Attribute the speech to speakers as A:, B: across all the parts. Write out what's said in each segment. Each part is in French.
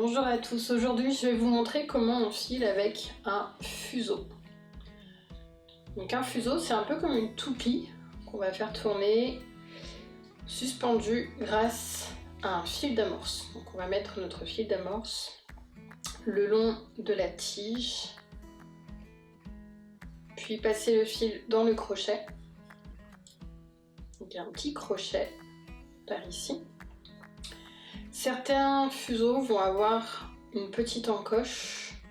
A: Bonjour à tous, aujourd'hui je vais vous montrer comment on file avec un fuseau. Donc un fuseau c'est un peu comme une toupie qu'on va faire tourner suspendue grâce à un fil d'amorce. Donc on va mettre notre fil d'amorce le long de la tige, puis passer le fil dans le crochet. Donc il y a un petit crochet par ici. Certains fuseaux vont avoir une petite encoche.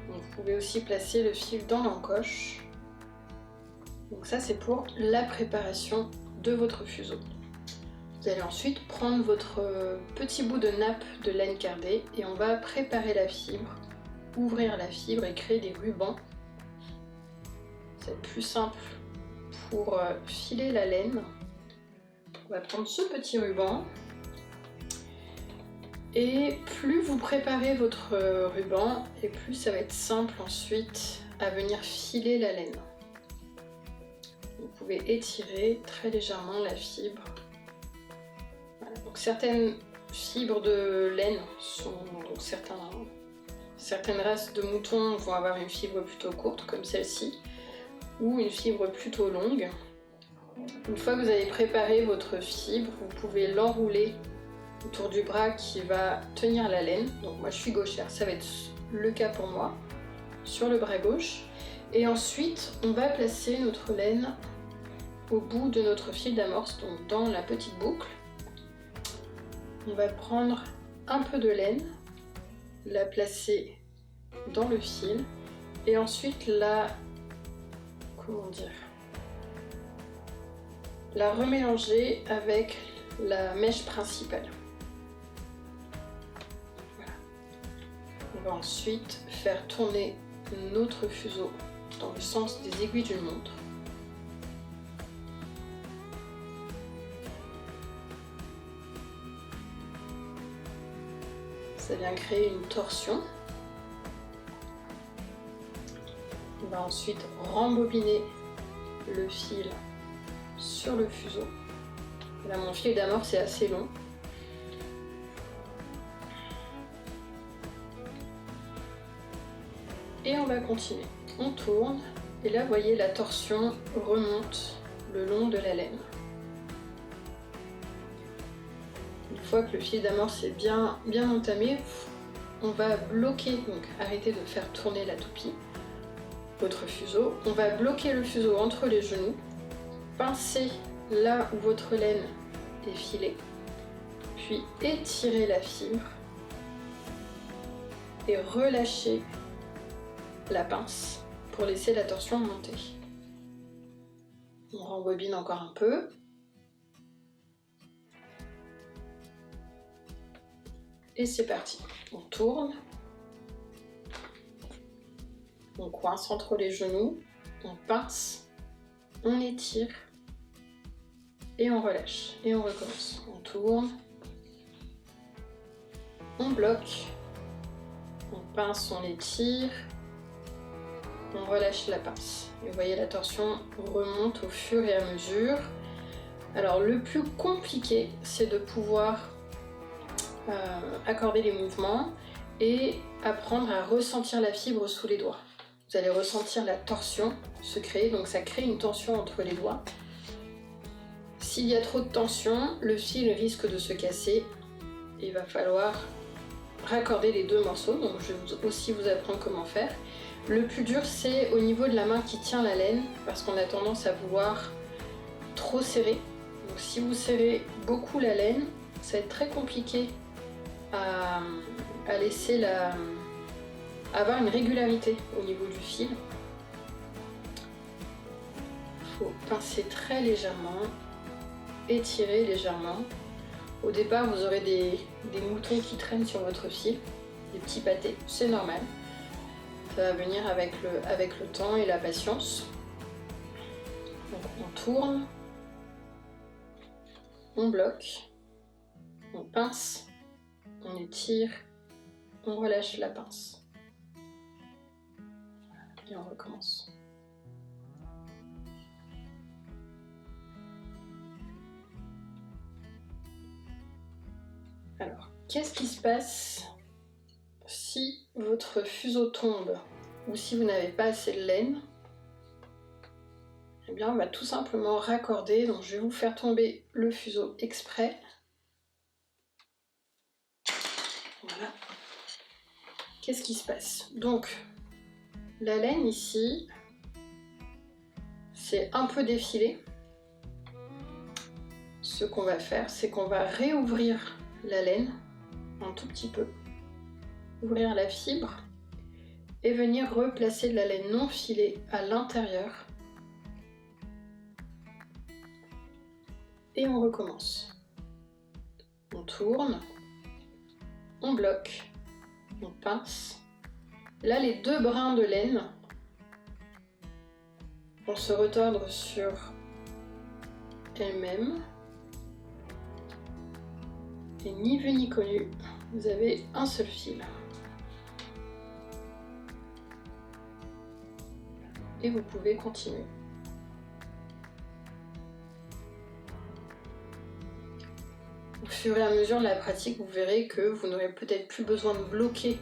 A: Donc vous pouvez aussi placer le fil dans l'encoche. Donc ça c'est pour la préparation de votre fuseau. Vous allez ensuite prendre votre petit bout de nappe de laine cardée et on va préparer la fibre, ouvrir la fibre et créer des rubans. C'est plus simple pour filer la laine. On va prendre ce petit ruban. Et plus vous préparez votre ruban, et plus ça va être simple ensuite à venir filer la laine. Vous pouvez étirer très légèrement la fibre. Voilà. Donc certaines fibres de laine donc certaines races de moutons vont avoir une fibre plutôt courte comme celle-ci, ou une fibre plutôt longue. Une fois que vous avez préparé votre fibre, vous pouvez l'enrouler autour du bras qui va tenir la laine. Donc moi je suis gauchère, ça va être le cas pour moi, sur le bras gauche. Et ensuite on va placer notre laine au bout de notre fil d'amorce, donc dans la petite boucle. On va prendre un peu de laine, la placer dans le fil et ensuite la remélanger avec la mèche principale. On va ensuite faire tourner notre fuseau dans le sens des aiguilles d'une montre. Ça vient créer une torsion. On va ensuite rembobiner le fil sur le fuseau. Là, mon fil d'amorce est assez long. Et on va continuer. On tourne et là vous voyez la torsion remonte le long de la laine. Une fois que le fil d'amorce est bien entamé, on va bloquer, donc arrêter de faire tourner la toupie, votre fuseau. On va bloquer le fuseau entre les genoux, pincer là où votre laine est filée, puis étirer la fibre et relâcher la pince pour laisser la torsion monter. On rembobine encore un peu. Et c'est parti. On tourne. On coince entre les genoux. On pince. On étire. Et on relâche. Et on recommence. On tourne. On bloque. On pince, on étire. On relâche la pince. Et vous voyez la torsion remonte au fur et à mesure. Alors le plus compliqué, c'est de pouvoir accorder les mouvements et apprendre à ressentir la fibre sous les doigts. Vous allez ressentir la torsion se créer, donc ça crée une tension entre les doigts. S'il y a trop de tension, le fil risque de se casser. Il va falloir raccorder les deux morceaux, donc je vais aussi vous apprendre comment faire. Le plus dur, c'est au niveau de la main qui tient la laine, parce qu'on a tendance à vouloir trop serrer. Donc si vous serrez beaucoup la laine, ça va être très compliqué à laisser avoir une régularité au niveau du fil. Il faut pincer très légèrement, étirer légèrement. Au départ, vous aurez des moutons qui traînent sur votre fil, des petits pâtés, c'est normal. Ça va venir avec le temps et la patience. Donc on tourne, on bloque, on pince, on étire, on relâche la pince. Et on recommence. Alors, Qu'est-ce qui se passe si votre fuseau tombe ou si vous n'avez pas assez de laine? Eh bien, on va tout simplement raccorder. Donc, je vais vous faire tomber le fuseau exprès. Voilà. Qu'est-ce qui se passe? Donc, la laine ici, c'est un peu défilé. Ce qu'on va faire, c'est qu'on va réouvrir la laine un tout petit peu, ouvrir la fibre et venir replacer de la laine non filée à l'intérieur. Et on recommence. On tourne, on bloque, on pince. Là, les deux brins de laine vont se retordre sur elles-mêmes. Et ni vu ni connu, vous avez un seul fil. Et vous pouvez continuer. Au fur et à mesure de la pratique, vous verrez que vous n'aurez peut-être plus besoin de bloquer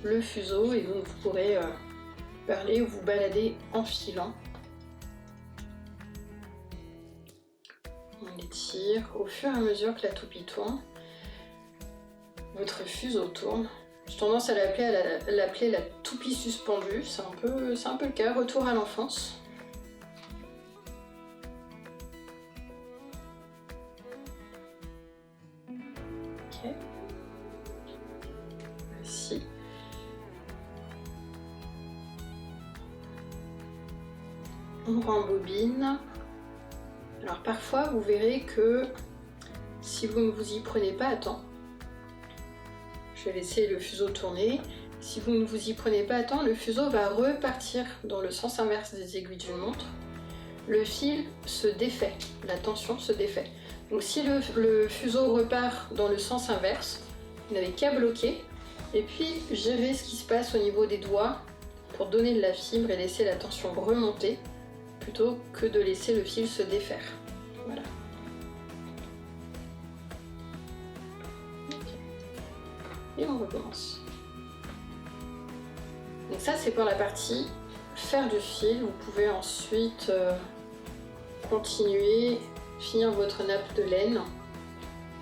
A: le fuseau et donc vous pourrez parler ou vous balader en filant. On étire au fur et à mesure que la toupie tourne. Votre fuseau tourne. J'ai tendance à l'appeler la toupie suspendue, c'est un peu le cas, retour à l'enfance. Ok. Voici. On rembobine. Alors parfois vous verrez que si vous ne vous y prenez pas à temps, je vais laisser le fuseau tourner. Si vous ne vous y prenez pas à temps, le fuseau va repartir dans le sens inverse des aiguilles d'une montre. Le fil se défait, la tension se défait. Donc si le fuseau repart dans le sens inverse, vous n'avez qu'à bloquer et puis gérer ce qui se passe au niveau des doigts pour donner de la fibre et laisser la tension remonter plutôt que de laisser le fil se défaire. Voilà. Et on recommence. Donc ça c'est pour la partie faire du fil. Vous pouvez ensuite continuer, finir votre nappe de laine.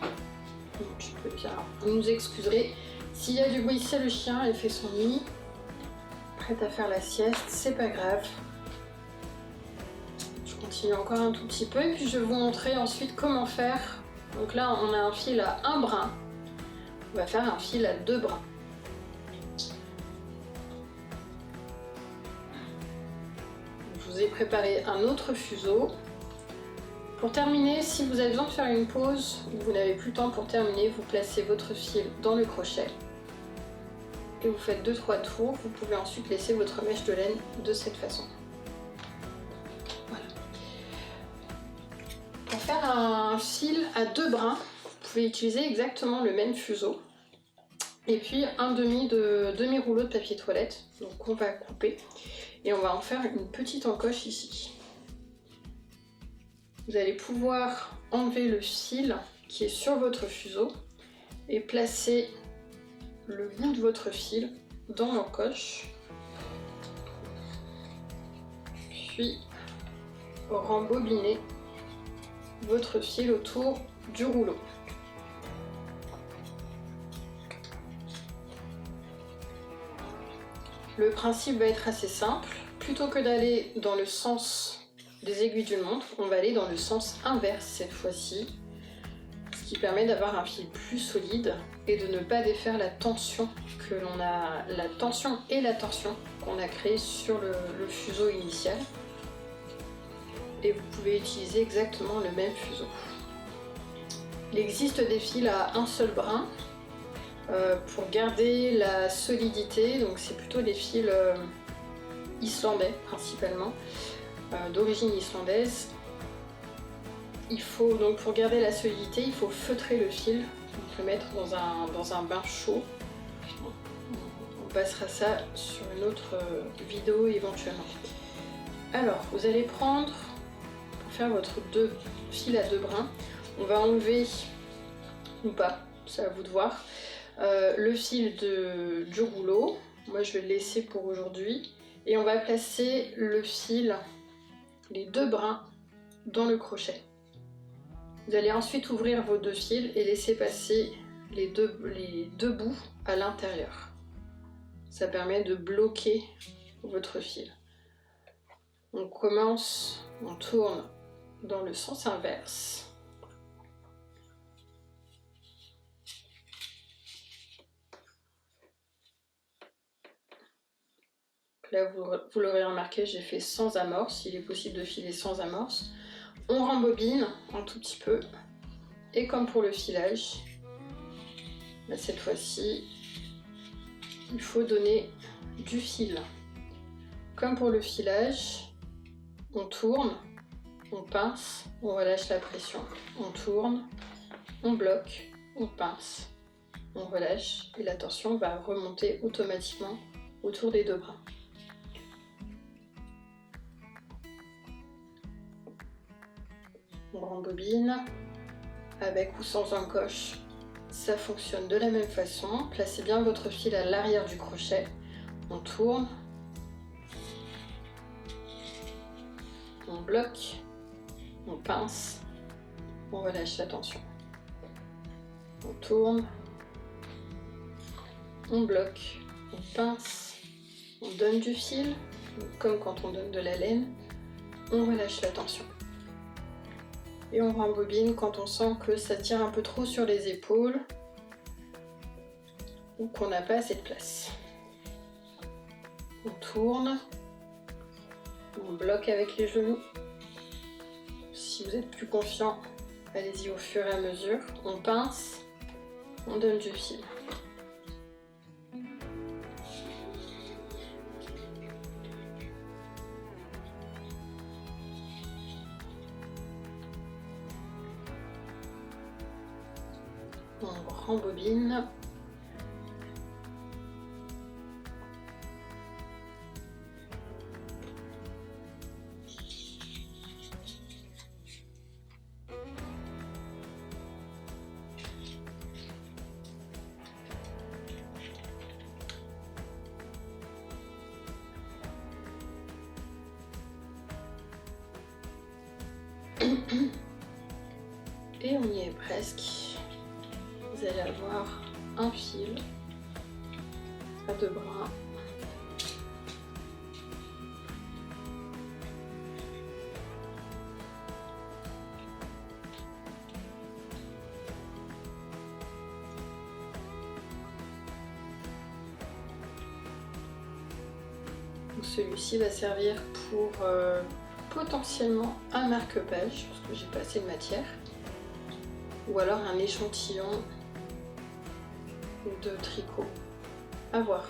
A: Donc, je peux bien. Vous nous excuserez. S'il y a du bruit, c'est le chien, elle fait son nid. Prête à faire la sieste, c'est pas grave. Je continue encore un tout petit peu et puis je vais vous montrer ensuite comment faire. Donc là on a un fil à un brin. On va faire un fil à deux brins. Je vous ai préparé un autre fuseau. Pour terminer, si vous avez besoin de faire une pause ou vous n'avez plus le temps pour terminer, vous placez votre fil dans le crochet et vous faites 2-3 tours. Vous pouvez ensuite laisser votre mèche de laine de cette façon. Voilà. Pour faire un fil à deux brins, vous pouvez utiliser exactement le même fuseau et puis un demi rouleau de papier toilette. Donc on va couper et on va en faire une petite encoche ici. Vous allez pouvoir enlever le fil qui est sur votre fuseau et placer le bout de votre fil dans l'encoche, puis rembobiner votre fil autour du rouleau. Le principe va être assez simple. Plutôt que d'aller dans le sens des aiguilles d'une montre, on va aller dans le sens inverse cette fois-ci, ce qui permet d'avoir un fil plus solide et de ne pas défaire la tension que l'on a, la tension et la torsion qu'on a créée sur le fuseau initial. Et vous pouvez utiliser exactement le même fuseau. Il existe des fils à un seul brin pour garder la solidité, donc c'est plutôt des fils islandais principalement, d'origine islandaise. Il faut donc, pour garder la solidité, il faut feutrer le fil, donc le mettre dans un bain chaud. On passera ça sur une autre vidéo éventuellement. Alors, vous allez prendre, pour faire votre fil à deux brins, on va enlever, ou pas, c'est à vous de voir. Le fil du rouleau, moi je vais le laisser pour aujourd'hui. Et on va placer le fil, les 2 brins, dans le crochet. Vous allez ensuite ouvrir vos 2 fils et laisser passer les deux bouts à l'intérieur. Ça permet de bloquer votre fil. On commence, on tourne dans le sens inverse. Là, vous l'aurez remarqué, j'ai fait sans amorce. Il est possible de filer sans amorce. On rembobine un tout petit peu. Et comme pour le filage, là, cette fois-ci, il faut donner du fil. Comme pour le filage, on tourne, on pince, on relâche la pression. On tourne, on bloque, on pince, on relâche et la torsion va remonter automatiquement autour des 2 bras. On rembobine, avec ou sans encoche, ça fonctionne de la même façon. Placez bien votre fil à l'arrière du crochet, on tourne, on bloque, on pince, on relâche la tension. On tourne, on bloque, on pince, on donne du fil, comme quand on donne de la laine, on relâche la tension. Et on rembobine quand on sent que ça tire un peu trop sur les épaules ou qu'on n'a pas assez de place. On tourne, on bloque avec les genoux. Si vous êtes plus confiant, allez-y au fur et à mesure. On pince, on donne du fil. On rembobine. Et on y est presque. Vous allez avoir un fil à 2 brins. Celui-ci va servir pour potentiellement un marque-page, parce que j'ai pas assez de matière, ou alors un échantillon de tricot, à voir.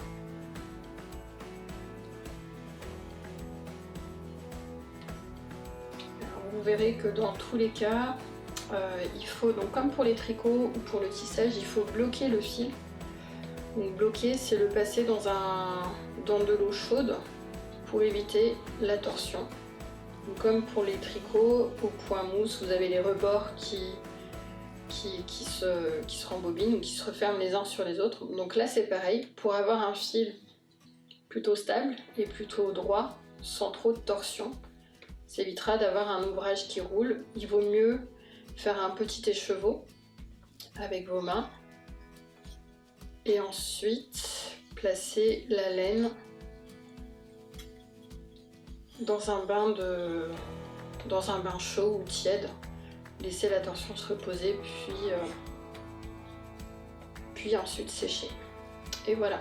A: Alors, vous verrez que dans tous les cas, il faut, donc comme pour les tricots ou pour le tissage, il faut bloquer le fil. Donc bloquer, c'est le passer dans de l'eau chaude pour éviter la torsion. Donc, comme pour les tricots, au point mousse, vous avez les rebords qui se rembobinent ou qui se referment les uns sur les autres. Donc là c'est pareil, pour avoir un fil plutôt stable et plutôt droit, sans trop de torsion, ça évitera d'avoir un ouvrage qui roule. Il vaut mieux faire un petit écheveau avec vos mains et ensuite placer la laine dans un bain chaud ou tiède. Laisser la torsion se reposer, puis ensuite sécher. Et voilà.